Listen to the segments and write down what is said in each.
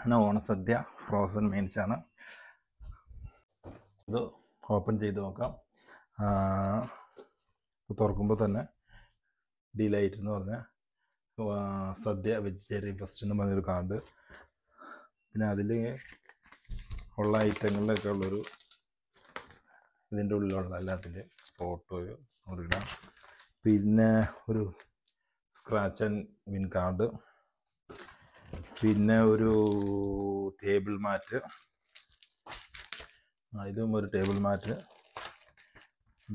അങ്ങനെ ഓണസദ്യ ഫ്രോസൺ മീൽസാണ്. ഇത് ഓപ്പൺ ചെയ്ത് നോക്കാം. തുറക്കുമ്പോൾ തന്നെ ഡിലൈറ്റ് എന്ന് പറഞ്ഞ സദ്യ വെജിറ്റേറിയൻ ഫസ്റ്റ് എന്ന് പറഞ്ഞൊരു കാർഡ്, പിന്നെ അതിൽ ഉള്ള ഐറ്റങ്ങളിലൊക്കെ ഉള്ളൊരു ഇതിൻ്റെ ഉള്ളിലുള്ള എല്ലാത്തിൻ്റെ ഫോട്ടോയോ ഇടാം. പിന്നെ ഒരു സ്ക്രാച്ച് ആൻഡ് വിൻ കാർഡ്, പിന്നെ ഒരു ടേബിൾ മാറ്റ്, ഇതും ഒരു table mat,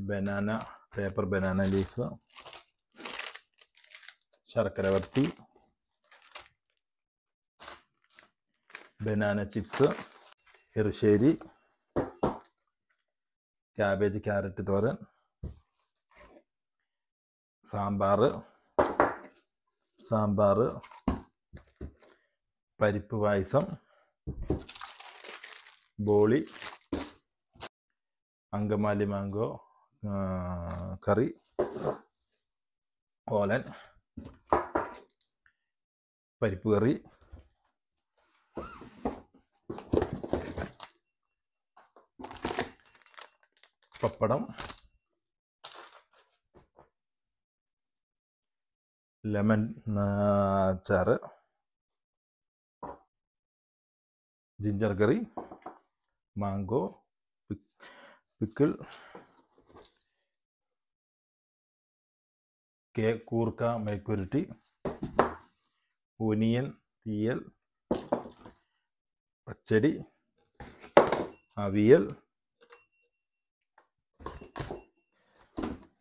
banana paper banana leaf, ശർക്കര വരട്ടി, ബനാന ചിപ്സ്, എറുശ്ശേരി, ക്യാബേജ് ക്യാരറ്റ് തോരൻ, സാമ്പാർ, പരിപ്പ് പായസം, ബോളി, അങ്കമാലി മാംഗോ കറി, ഓലൻ, പരിപ്പ് കറി, പപ്പടം, ലെമൺ അച്ചാറ്, ജിഞ്ചർ കറി, മാംഗോ പിക്കിൾ, കൂർക്ക മെഴുക്കുരുട്ടി, ഒനിയൻ തീയൽ, പച്ചടി, അവിയൽ,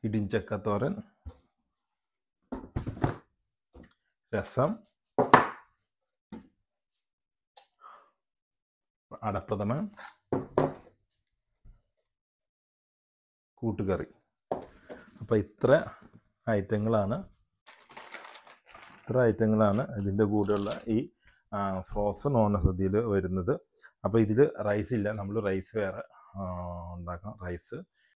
ഇടിഞ്ചക്കത്തോരൻ, രസം, അടപ്രഥമൻ, കൂട്ടുകറി. അപ്പോൾ ഇത്ര ഐറ്റങ്ങളാണ് ഇതിൻ്റെ കൂടെയുള്ള ഈ ഫ്രോസൺ ഓണസദ്യയിൽ വരുന്നത്. അപ്പോൾ ഇതിൽ റൈസ് ഇല്ല, നമ്മൾ റൈസ് വേറെ ഉണ്ടാക്കാം. റൈസ്